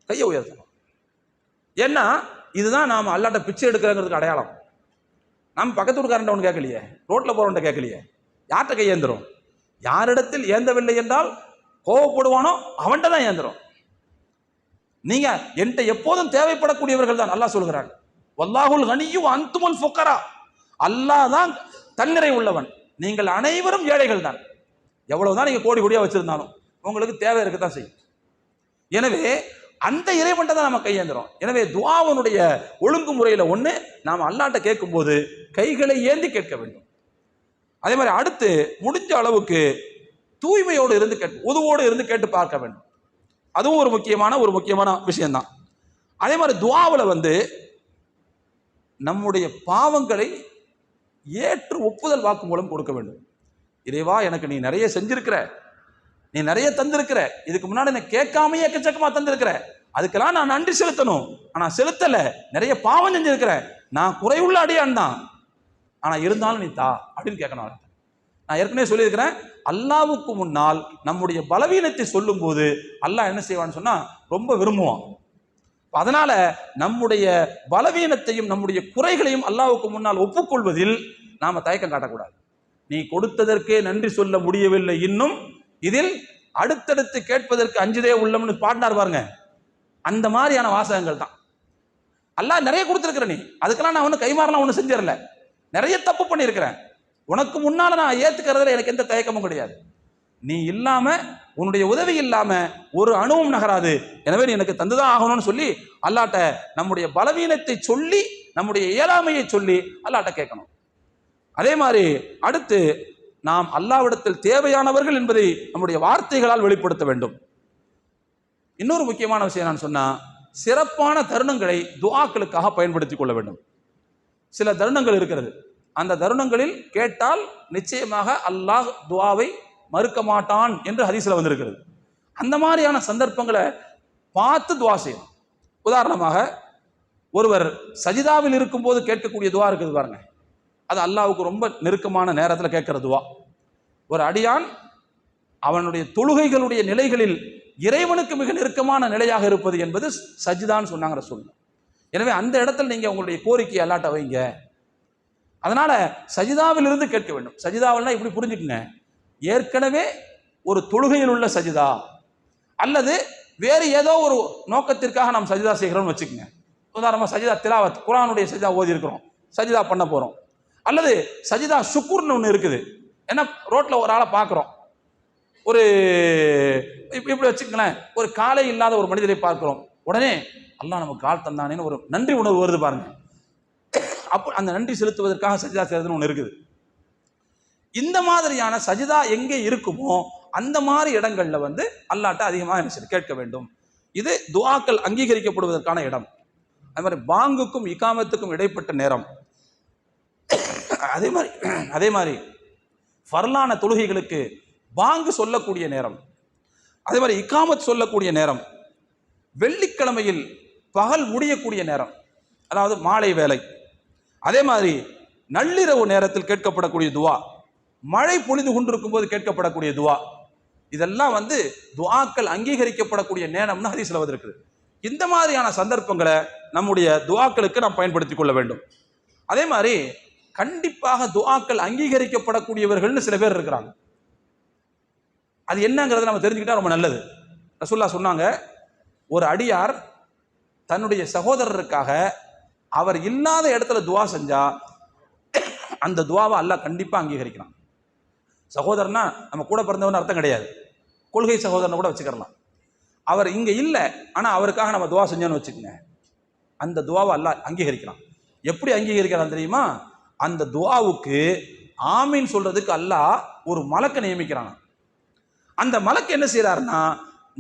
கையை உயர்த்தணும். ஏன்னா இதுதான் நாம அல்லாஹ்ட்ட பிச்சை எடுக்கிறங்கிறதுக்கு அடையாளம். நம்ம பக்கத்து வீட்டுக்காரன் ஒன்று கேட்கலையே, ரோட்ல போறவன்ட்ட கேட்கலையே, யார்கிட்ட கையேந்திரும்? யாரிடத்தில் ஏந்தவில்லை என்றால் கோவப்படுவானோ அவன்கிட்ட தான் ஏந்திரும். நீங்க என்கிட்ட எப்போதும் தேவைப்படக்கூடியவர்கள் தான். அல்லாஹ் சொல்கிறான், வல்லாஹுல் கனியு அன்துமுல் ஃபுக்கரா. அல்லாஹ் தான் தன்னிறை உள்ளவன், நீங்கள் அனைவரும் ஏழைகள் தான். எவ்வளவுதான் நீங்க கோடி கோடியா வச்சிருந்தாலும் உங்களுக்கு தேவை இருக்கத்தான் செய்யும். எனவே அந்த இறைவன்ட்ட தான் நம்ம கையேந்துறோம். எனவே துஆவுடைய ஒழுங்குமுறையில ஒண்ணு, நாம் அல்லாஹ்ட்ட கேட்கும் போது கைகளை ஏந்தி கேட்க வேண்டும். அதே மாதிரி அடுத்து முடிஞ்ச அளவுக்கு தூய்மையோடு இருந்து உதுவோடு இருந்து கேட்டு பார்க்க வேண்டும். அதுவும் ஒரு முக்கியமான விஷயம்தான். அதே மாதிரி துஆவுல நம்முடைய பாவங்களை ஏற்று ஒப்புதல் வாக்கு மூலம் கொடுக்க வேண்டும். இறைவா, எனக்கு நீ நிறைய செஞ்சிருக்கிற, நீ நிறைய தந்திருக்கிற, இதுக்கு முன்னாடி நான் கேட்காமையே எக்கச்சக்கமா தந்திருக்கிற, அதுக்கெல்லாம் நான் நன்றி செலுத்தணும், ஆனா செலுத்தல. நிறைய பாவம் செஞ்சிருக்கிறேன், நான் குறைவுள்ள அடியான் தான், ஆனா இருந்தாலும் நீ தா அப்படின்னு கேட்கணும். நான் ஏற்கனவே சொல்லியிருக்கிறேன், அல்லாவுக்கு முன்னால் நம்முடைய பலவீனத்தை சொல்லும் போது அல்லாஹ் என்ன செய்வான்னு சொன்னா ரொம்ப விரும்புவான். அதனால நம்முடைய பலவீனத்தையும் நம்முடைய குறைகளையும் அல்லாஹ்வுக்கு முன்னால் ஒப்புக்கொள்வதில் நாம தயக்கம் காட்டக்கூடாது. நீ கொடுத்ததற்கே நன்றி சொல்ல முடியவில்லை, இன்னும் இதில் அடுத்தடுத்து கேட்பதற்கு அஞ்சுதே உள்ளம்னு பாடினார் பாருங்க. அந்த மாதிரியான வாசகங்கள் தான். அல்லாஹ் நிறைய கொடுத்திருக்கிற, நீ அதுக்கெல்லாம் நான் ஒன்றும் கைமாறலாம் ஒன்றும் செஞ்சிடல, நிறைய தப்பு பண்ணியிருக்கிறேன், உனக்கு முன்னால நான் ஏத்துக்கிறதுல எனக்கு எந்த தயக்கமும் கிடையாது. நீ இல்லாம, உன்னுடைய உதவி இல்லாம ஒரு அணுவும் நகராது, எனவே நீ எனக்கு தந்துதான் ஆகணும்னு சொல்லி அல்லாஹ்ட்ட நம்முடைய பலவீனத்தை சொல்லி, நம்முடைய இயலாமையை சொல்லி அல்லாஹ்ட்ட கேட்கணும். அதே மாதிரி அடுத்து நாம் அல்லாஹ்விடத்தில் தேவையானவர்கள் என்பதை நம்முடைய வார்த்தைகளால் வெளிப்படுத்த வேண்டும். இன்னொரு முக்கியமான விஷயம் நான் சொன்னா, சிறப்பான தருணங்களை துஆக்களுக்காக பயன்படுத்திக் கொள்ள வேண்டும். சில தருணங்கள் இருக்கிறது, அந்த தருணங்களில் கேட்டால் நிச்சயமாக அல்லாஹ் துஆவை மறுக்க மாட்டான் என்று ஹதீஸ்ல வந்திருக்கிறது. அந்த மாதிரியான சந்தர்ப்பங்களை பார்த்து துஆ செய்யணும். உதாரணமாக, ஒருவர் சஜிதாவில் இருக்கும் போது கேட்கக்கூடிய துஆ இருக்குது பாருங்க, அது அல்லாஹ்வுக்கு ரொம்ப நெருக்கமான நேரத்தில் கேட்கிற துஆ. ஒரு அடியான் அவனுடைய தொழுகைகளுடைய நிலைகளில் இறைவனுக்கு மிக நெருக்கமான நிலையாக இருப்பது என்பது சஜிதான்னு சொன்னாங்க ரசூல். எனவே அந்த இடத்துல நீங்க உங்களுடைய கோரிக்கையை அல்லாஹ்ட்ட வைங்க. அதனால சஜிதாவில் இருந்து கேட்க வேண்டும். சஜிதாவில்னா இப்படி புரிஞ்சுக்குங்க, ஏற்கனவே ஒரு தொழுகையில் உள்ள சஜிதா அல்லது வேறு ஏதோ ஒரு நோக்கத்திற்காக நாம் சஜிதா செய்கிறோம்னு வச்சுக்கோங்க. உதாரணமாக சஜிதா திலாவத், குர்ஆனுடைய சஜிதா ஓதி இருக்கிறோம், சஜிதா பண்ண போறோம். அல்லது சஜிதா ஷுக்குர்னு ஒன்று இருக்குது. ஏன்னா ரோட்ல ஒரு ஆளை பார்க்குறோம், ஒரு இப்படி வச்சுக்கங்களேன், ஒரு காலை இல்லாத ஒரு மனிதரை பார்க்கிறோம், உடனே அல்லாஹ் நமக்கு கால் தந்தானேன்னு ஒரு நன்றி உணர்வு வருது பாருங்க. அப்போ அந்த நன்றி செலுத்துவதற்காக சஜிதா செய்யறதுன்னு ஒன்று இருக்குது. இந்த மாதிரியான சஜிதா எங்கே இருக்குமோ அந்த மாதிரி இடங்கள்ல அல்லாஹ்ட்ட அதிகமாக கேட்க வேண்டும். இது துஆக்கள் அங்கீகரிக்கப்படுவதற்கான இடம். அது மாதிரி பாங்குக்கும் இகாமத்துக்கும் இடைப்பட்ட நேரம், அதே மாதிரி ஃபர்லான தொழுகைகளுக்கு பாங்கு சொல்லக்கூடிய நேரம், அதே மாதிரி இகாமத் சொல்லக்கூடிய நேரம், வெள்ளிக்கிழமையில் பகல் முடியக்கூடிய நேரம், அதாவது மாலை வேலை, அதே மாதிரி நள்ளிரவு நேரத்தில் கேட்கப்படக்கூடிய துஆ, மழை பொழிந்து கொண்டிருக்கும் போது கேட்கப்படக்கூடிய துஆ, இதெல்லாம் துஆக்கள் அங்கீகரிக்கப்படக்கூடிய நேரம்னு ஹதீஸ்ல வந்திருக்குது. இந்த மாதிரியான சந்தர்ப்பங்களை நம்முடைய துஆக்களுக்கு நாம் பயன்படுத்திக் கொள்ள வேண்டும். அதே மாதிரி கண்டிப்பாக துஆக்கள் அங்கீகரிக்கப்படக்கூடியவர்கள்னு சில பேர் இருக்கிறாங்க. அது என்னங்கிறத நம்ம தெரிஞ்சுக்கிட்டா ரொம்ப நல்லது. ரசூலுல்லாஹ் சொன்னாங்க, ஒரு அடியார் தன்னுடைய சகோதரருக்காக அவர் இல்லாத இடத்துல துஆ செஞ்சா அந்த துஆவை அல்லாஹ் கண்டிப்பா அங்கீகரிக்கிறான். சகோதரனா நம்ம கூட பிறந்தவன் அர்த்தம் கிடையாது, கொள்கை சகோதரனை கூட வச்சுக்கலாம். அவர் இங்க இல்லை, ஆனா அவருக்காக நம்ம துஆ செஞ்சோன்னு வச்சுக்கோங்க, அந்த துஆவை அல்லாஹ் அங்கீகரிக்கிறான். எப்படி அங்கீகரிக்கிறான் தெரியுமா? அந்த துஆவுக்கு ஆமீன் சொல்றதுக்கு அல்லாஹ் ஒரு மலக்கை நியமிக்கிறான். அந்த மலக்கு என்ன செய்யறாருன்னா,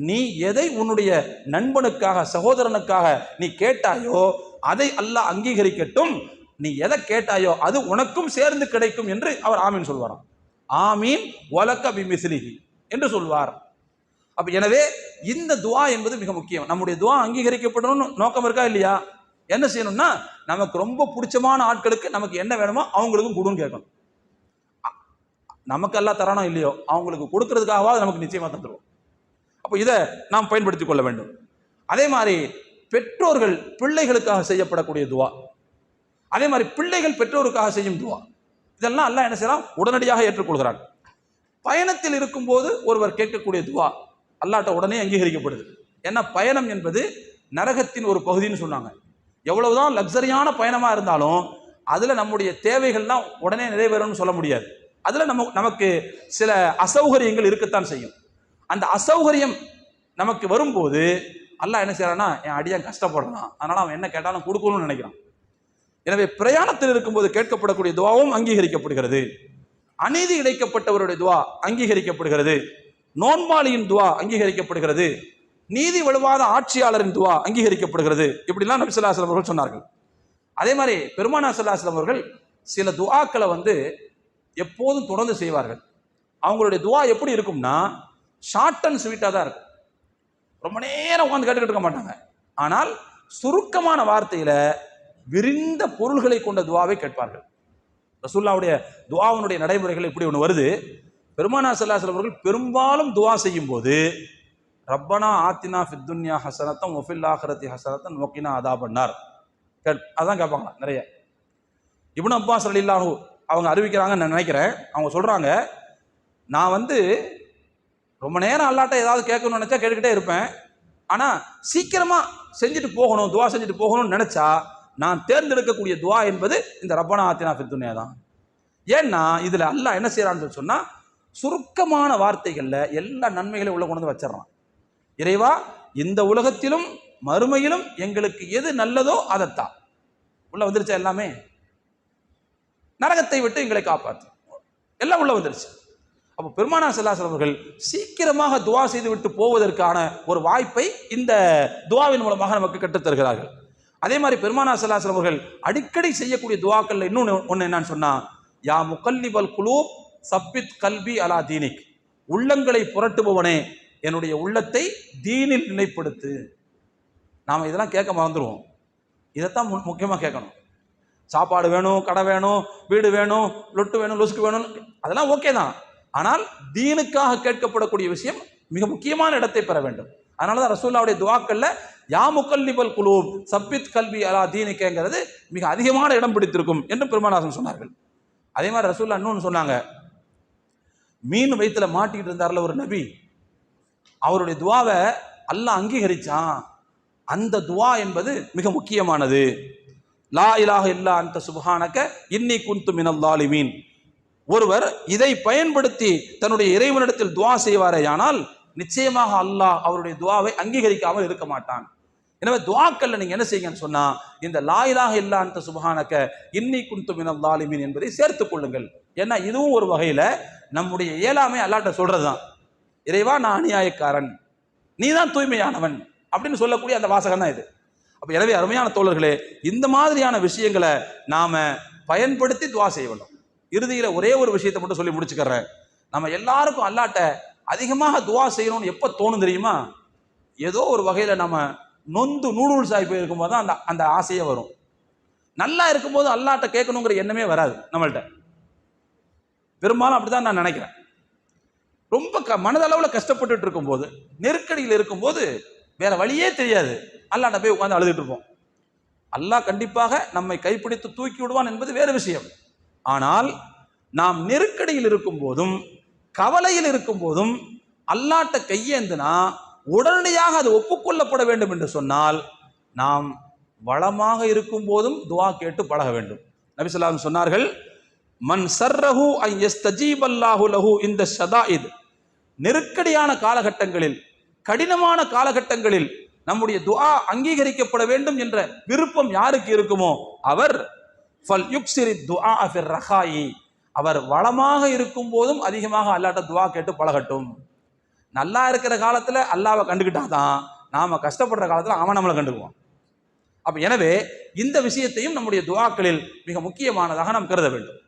நீ எதை உன்னுடைய நண்பனுக்காக சகோதரனுக்காக நீ கேட்டாயோ அதை அல்லாஹ் அங்கீகரிக்கட்டும், நீ எதை கேட்டாயோ அது உனக்கும் சேர்ந்து கிடைக்கும் என்று அவர் ஆமீன் சொல்வாராம். ஆமீன் வலக்க பிமிஸ்லிஹி என்று சொல்வார். அப்ப எனவே இந்த துஆ என்பது மிக முக்கியம். நம்முடைய துஆ அங்கீகரிக்கப்படணும்னு நோக்கம் இருக்கா இல்லையா? என்ன செய்யணும்னா, நமக்கு ரொம்ப பிடிச்சமான ஆட்களுக்கு நமக்கு என்ன வேணுமோ அவங்களுக்கும் கொடுன்னு கேட்கணும். நமக்கு எல்லாம் தரானோ இல்லையோ அவங்களுக்கு கொடுக்கறதுக்காகவாது நமக்கு நிச்சயமா தந்துடுவோம். அப்போ இதை நாம் பயன்படுத்திக் கொள்ள வேண்டும். அதே மாதிரி பெற்றோர்கள் பிள்ளைகளுக்காக செய்யப்படக்கூடிய துஆ, அதே மாதிரி பிள்ளைகள் பெற்றோருக்காக செய்யும் துஆ, இதெல்லாம் அல்லாஹ் என்ன செய்யறான், உடனடியாக ஏற்றுக்கொள்கிறான். பயணத்தில் இருக்கும்போது ஒருவர் கேட்கக்கூடிய துவா அல்லாஹ்ட்ட உடனே அங்கீகரிக்கப்படுது. ஏன்னா பயணம் என்பது நரகத்தின் ஒரு பகுதின்னு சொன்னாங்க. எவ்வளவுதான் லக்ஸரியான பயணமா இருந்தாலும் அதுல நம்முடைய தேவைகள்லாம் உடனே நிறைவேறும்னு சொல்ல முடியாது. அதுல நமக்கு சில அசௌகரியங்கள் இருக்கத்தான் செய்யும். அந்த அசௌகரியம் நமக்கு வரும்போது அல்லாஹ் என்ன செய்யறான்னா, என் அடியான் கஷ்டப்படுறான், அதனால அவன் என்ன கேட்டாலும் கொடுக்கணும்னு நினைக்கிறான். எனவே பிரயாணத்தில் இருக்கும்போது கேட்கப்படக்கூடிய துவாவும் அங்கீகரிக்கப்படுகிறது. அநீதி இழைக்கப்பட்டவருடைய துவா அங்கீகரிக்கப்படுகிறது. நோன்பாளியின் துவா அங்கீகரிக்கப்படுகிறது. நீதி வலுவாத ஆட்சியாளரின் துவா அங்கீகரிக்கப்படுகிறது. இப்படிலாம் நபி ஸல்லல்லாஹு அலைஹி வஸல்லம் அவர்கள் சொன்னார்கள். அதே மாதிரி பெருமானார் ஸல்லல்லாஹு அலைஹி வஸல்லம் அவர்கள் சில துஆக்களை எப்போதும் தொடர்ந்து செய்வார்கள். அவங்களுடைய துவா எப்படி இருக்கும்னா ஷார்ட் அண்ட் ஸ்வீட்டாக தான் இருக்கும். ரொம்ப நேரம் உட்காந்து கேட்டுக்கிட்டு இருக்க மாட்டாங்க. ஆனால் சுருக்கமான வார்த்தையில விரிந்த பொருள்களை கொண்ட துவாவை கேட்பார்கள். ரசூலுல்லாஹ்வுடைய துஆவுடைய நடைமுறைகள் இப்படி ஒன்று வருது. பெருமானார் ஸல்லல்லாஹு அலைஹி வஸல்லம் அவர்கள் பெரும்பாலும் துவா செய்யும் போது ரப்பனா ஆத்தினா ஃபித் துன்யா ஹஸனத்தன் வ ஃபில் ஆখিরাতি ஹஸனத்தன் வ கினா அதாபன்னார் அதான் கேட்பாங்க நிறைய. இப்னு அப்பாஸ் ரலியல்லாஹு அவங்க அறிவிக்கிறாங்கன்னு நான் நினைக்கிறேன். அவங்க சொல்றாங்க, நான் ரொம்ப நேரம் அல்லாட்ட ஏதாவது கேட்கணும்னு நினைச்சா கேட்டுக்கிட்டே இருப்பேன். ஆனா சீக்கிரமா செஞ்சுட்டு போகணும், துவா செஞ்சுட்டு போகணும்னு நினைச்சா நான் தேர்ந்தெடுக்கக்கூடிய துவா என்பது இந்த ரப்பனா ஆத்தினா ஃபித் துன்யா தான். ஏன்னா இதுல அல்லாஹ் என்ன செய்யறான்னு சொன்னா சுருக்கமான வார்த்தைகள்ல எல்லா நன்மைகளையும் உள்ள கொண்டு வந்து வச்சிடறான். இறைவா, இந்த உலகத்திலும் மறுமையிலும் எங்களுக்கு எது நல்லதோ அதைத்தான். உள்ள வந்துருச்சா எல்லாமே? நரகத்தை விட்டு எங்களை காப்பாற்று, எல்லாம் உள்ள வந்துருச்சு. அப்போ பெருமானார் ஸல்லல்லாஹு அலைஹி வஸல்லம் அவர்கள் சீக்கிரமாக துவா செய்து விட்டு போவதற்கான ஒரு வாய்ப்பை இந்த துவாவின் மூலமாக நமக்கு கற்றுத் தருகிறார்கள். அதே மாதிரி பெருமானார் ஸல்லல்லாஹு அலைஹி வஸல்லம் அவர்கள் அடிக்கடி செய்யக்கூடிய துவாக்கள்ல இன்னொன்று என்னன்னு சொன்னா, யா முகல்லிபல் குலூப் சப்பித் கல்பி அலா தீனிக், உள்ளங்களை புரட்டுபவனே என்னுடைய உள்ளத்தை தீனில் நிலைப்படுத்து. நாம இதெல்லாம் கேட்க மறந்துடுவோம். இதைத்தான் முக்கியமாக கேட்கணும். சாப்பாடு வேணும், கடை வேணும், வீடு வேணும், லொட்டு வேணும், லொசுக்கு வேணும், அதெல்லாம் ஓகே தான். ஆனால் தீனுக்காக கேட்கப்படக்கூடிய விஷயம் மிக முக்கியமான இடத்தை பெற வேண்டும். அதனாலதான் ரசூலுல்லாஹ்வுடைய துஆக்கள்ல யா முகல்லிபல் குலூப் சப்பித் கல்பி அலா தீனிக்கங்கிறது மிக அதிகமான இடம் பிடித்திருக்கும் என்று பெருமானார் சொன்னார்கள். அதே மாதிரி ரசூலுல்லாஹ் இன்னொன்னு சொன்னாங்க, மீன் வயிற்றுல மாட்டிக்கிட்டு இருந்தார்ல ஒரு நபி, அவருடைய துவாவை அல்லாஹ் அங்கீகரிச்சான். அந்த துவா என்பது மிக முக்கியமானது. லா இலாஹ இல்லா அன்த சுப்ஹானக இன்னி குன்து மினல் ஸாலிமீன். ஒருவர் இதை பயன்படுத்தி தன்னுடைய இறைவனிடத்தில் துவா செய்வாரேயானால் நிச்சயமாக அல்லாஹ் அவருடைய துவாவை அங்கீகரிக்காமல் இருக்க மாட்டான். எனவே துவாக்கள்ல நீங்க என்ன செய்யுங்கன்னு சொன்னா, இந்த லா இலாஹ இல்லா அன்த சுப்ஹானக இன்னி குன்து மினல் ஸாலிமீன் என்பதை சேர்த்துக் கொள்ளுங்கள். ஏன்னா இதுவும் ஒரு வகையில நம்முடைய இயலாமை அல்லாஹ்ட்ட சொல்றதுதான். இறைவா, நான் அநியாயக்காரன், நீ தான் தூய்மையானவன் அப்படின்னு சொல்லக்கூடிய அந்த வாசகம் தான் இது. அப்ப எனவே அருமையான தோழர்களே, இந்த மாதிரியான விஷயங்களை நாம பயன்படுத்தி துவா செய்ய வேண்டும். இறுதியில ஒரே ஒரு விஷயத்தை மட்டும் சொல்லி முடிச்சுக்கிறேன். நம்ம எல்லாருக்கும் அல்லாஹ்ட்ட அதிகமாக துவா செய்யணும்னு எப்ப தோணும் தெரியுமா? ஏதோ ஒரு வகையில நம்ம நொந்து நூடுல்ஸ் ஆகி போயிருக்கும் போது தான் அந்த ஆசையே வரும். நல்லா இருக்கும்போது அல்லாஹ்ட்ட கேட்கணுங்கிற எண்ணமே வராது நம்மள்ட்ட. பெரும்பாலும் அப்படிதான் நான் நினைக்கிறேன். ரொம்ப மனதளவில் கஷ்டப்பட்டு இருக்கும்போது, நெருக்கடியில் இருக்கும்போது வேற வழியே தெரியாது, அல்லாஹ்ட்ட போய் உட்கார்ந்து அழுதுட்டு இருப்போம். அல்லாஹ் கண்டிப்பாக நம்மை கைப்பிடித்து தூக்கி விடுவான் என்பது வேறு விஷயம். ஆனால் நாம் நெருக்கடியில் இருக்கும் போதும் கவலையில் இருக்கும் போதும் அல்லாஹ்ட்ட கையேந்தினா உடனடியாக அது ஒப்புக்கொள்ளப்பட வேண்டும் என்று சொன்னால் நாம் வளமாக இருக்கும் போதும் துவா கேட்டு பழக வேண்டும். நபி ஸல்லல்லாஹு அலைஹி வஸல்லம் சொன்னார்கள், மன் சர்ரஹு அன் யஸ்தஜீபல்லாஹு லஹு இந்த ஷதாயித். நெருக்கடியான காலகட்டங்களில், கடினமான காலகட்டங்களில் நம்முடைய துஆ அங்கீகரிக்கப்பட வேண்டும் என்ற விருப்பம் யாருக்கு இருக்குமோ அவர் ஃபல் யுக்ஸிரி துஆ ஃபிர் ரஹாயி, அவர் வளமாக இருக்கும் போதும் அதிகமாக அல்லாஹ்ட்ட துஆ கேட்டு பழகட்டும். நல்லா இருக்கிற காலத்துல அல்லாஹ்வை கண்டுக்கிட்டாதான் நாம கஷ்டப்படுற காலத்துல அவன் நம்மளை கண்டுக்குவான். அப்ப எனவே இந்த விஷயத்தையும் நம்முடைய துஆக்களில் மிக முக்கியமானதாக நாம் கருத வேண்டும்.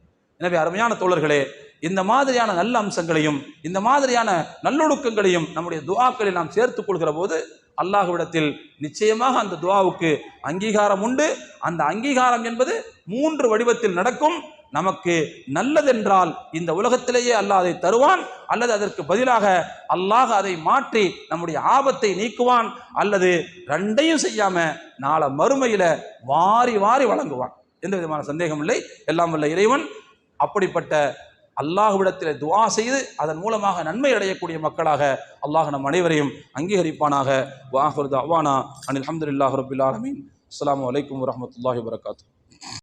எனவே அருமையான தோழர்களே, இந்த மாதிரியான நல்ல அம்சங்களையும் இந்த மாதிரியான நல்லொழுக்கங்களையும் நம்முடைய துஆக்களில் நாம் சேர்த்துக் கொள்கிற போது அல்லாஹ்விடத்தில் நிச்சயமாக அந்த துஆவுக்கு அங்கீகாரம் உண்டு. அந்த அங்கீகாரம் என்பது 3 வடிவத்தில் நடக்கும். நமக்கு நல்லதென்றால் இந்த உலகத்திலேயே அல்லாஹ் அதை தருவான், அல்லது அதற்கு பதிலாக அல்லாஹ் அதை மாற்றி நம்முடைய ஆபத்தை நீக்குவான், அல்லது ரெண்டையும் செய்யாம நாளை மறுமையில வாரி வாரி வழங்குவான். எந்த விதமான சந்தேகம் இல்லை. எல்லாம் வல்ல இறைவன் அப்படிப்பட்ட அல்லாஹ்விடத்தில் துஆ செய்து அதன் மூலமாக நன்மை அடையக்கூடிய மக்களாக அல்லாஹ் நம் அனைவரையும் அங்கீகரிப்பானாக. வ ஆகிரு தஅவானா அனில் ஹம்துலில்லாஹி ரப்பில் ஆலமீன். அஸ்ஸலாமு அலைக்கும் வரஹ்மத்துல்லாஹி வபரகாத்துஹு.